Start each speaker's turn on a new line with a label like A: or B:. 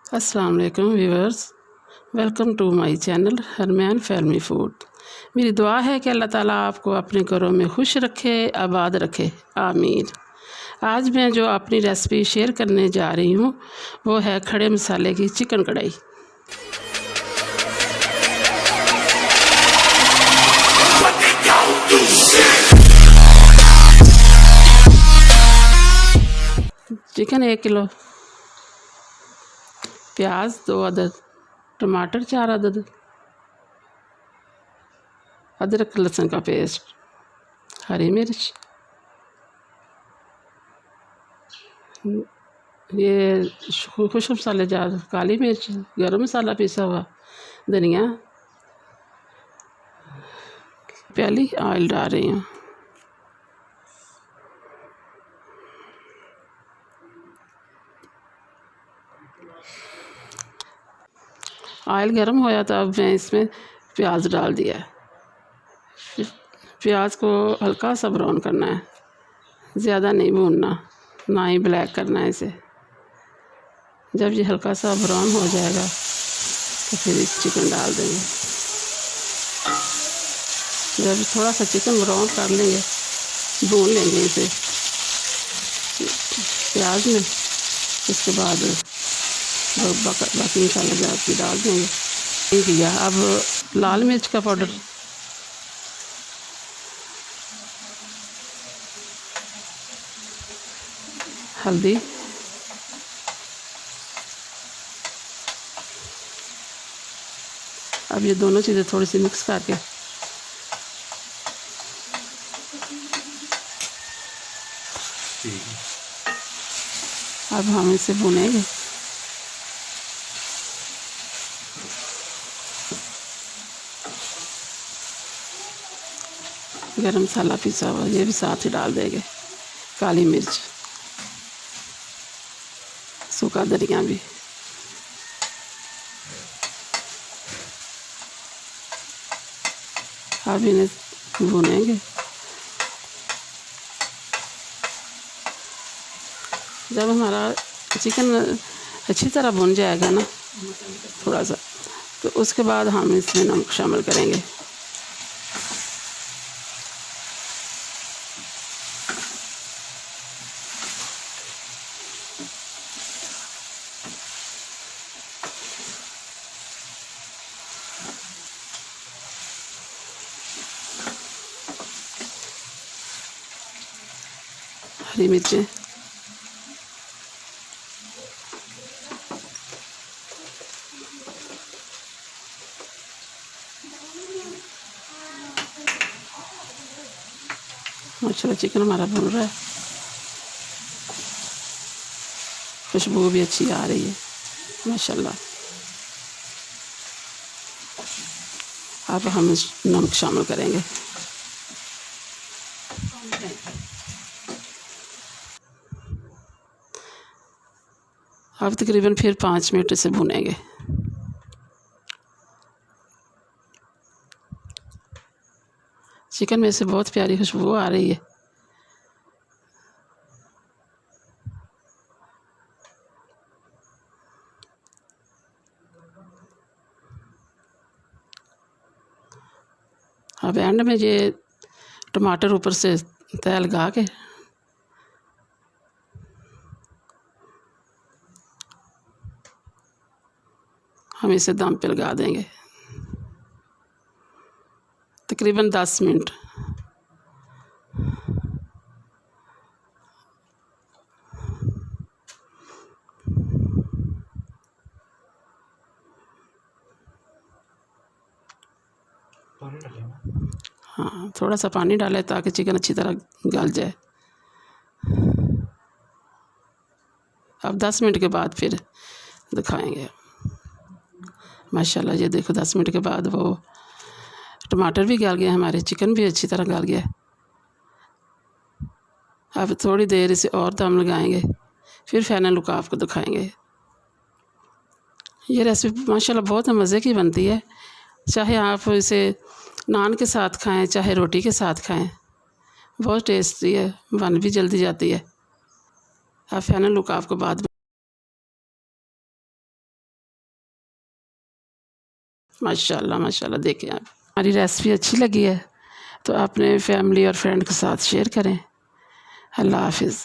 A: अस्सलाम वालेकुम viewers, welcome to my channel Harman family food. मेरी दुआ है कि अल्लाह ताला आपको अपने घरों में खुश रखे, आबाद रखे, आमीन। आज मैं जो अपनी रेसिपी शेयर करने जा रही हूँ वो है खड़े मसाले की चिकन कढ़ाई। चिकन 1 किलो, प्याज 2 अदद, टमाटर 4 अदद, अदरक लहसुन का पेस्ट, हरी मिर्च, ये खुश्क मसाले जार, काली मिर्च, गरम मसाला पिसा हुआ, धनिया। प्याली ऑयल डाल रही हूँ। ऑयल गर्म होया तो अब मैं इसमें प्याज डाल दिया है। प्याज को हल्का सा ब्राउन करना है, ज़्यादा नहीं भूनना, ना ही ब्लैक करना है इसे। जब ये हल्का सा ब्राउन हो जाएगा तो फिर इस चिकन डाल देंगे। जब थोड़ा सा चिकन ब्राउन कर लेंगे, भून लेंगे इसे प्याज में, उसके बाद बाकी मसाला जाती डाल देंगे। ठीक है, अब लाल मिर्च का पाउडर, हल्दी, अब ये दोनों चीज़ें थोड़ी सी मिक्स करके अब हम इसे भुनेंगे। गरम मसाला पिसा हुआ ये भी साथ ही डाल देंगे, काली मिर्च, सूखा धनिया भी। अब इन्हें भूनेंगे। जब हमारा चिकन अच्छी तरह भुन जाएगा ना थोड़ा सा, तो उसके बाद हम इसमें नमक शामिल करेंगे। हरी मिर्चें, माशाल्लाह चिकन हमारा भुन रहा है, खुशबू भी अच्छी आ रही है माशाल्लाह। अब हम नमक शामिल करेंगे। अब तकरीबन फिर 5 मिनट से भुनेंगे। चिकन में से बहुत प्यारी खुशबू आ रही है। अब एंड में ये टमाटर ऊपर से तय लगा के हम इसे दम पे लगा देंगे तकरीबन 10 मिनट। हाँ, थोड़ा सा पानी डालें ताकि चिकन अच्छी तरह गल जाए। अब 10 मिनट के बाद फिर दिखाएंगे। माशाल्लाह ये देखो 10 मिनट के बाद वो टमाटर भी गल गया, हमारे चिकन भी अच्छी तरह गल गया। अब थोड़ी देर इसे और दम लगाएंगे, फिर फाइनल लुक आपको दिखाएंगे। ये रेसिपी माशाल्लाह बहुत मज़े की बनती है, चाहे आप इसे नान के साथ खाएं, चाहे रोटी के साथ खाएं, बहुत टेस्टी है, बन भी जल्दी जाती है। अब फाइनल लुक आपको बाद माशाल्लाह माशाल्लाह। देखें आप, हमारी रेसिपी अच्छी लगी है तो अपने फैमिली और फ्रेंड के साथ शेयर करें। अल्लाह हाफिज़।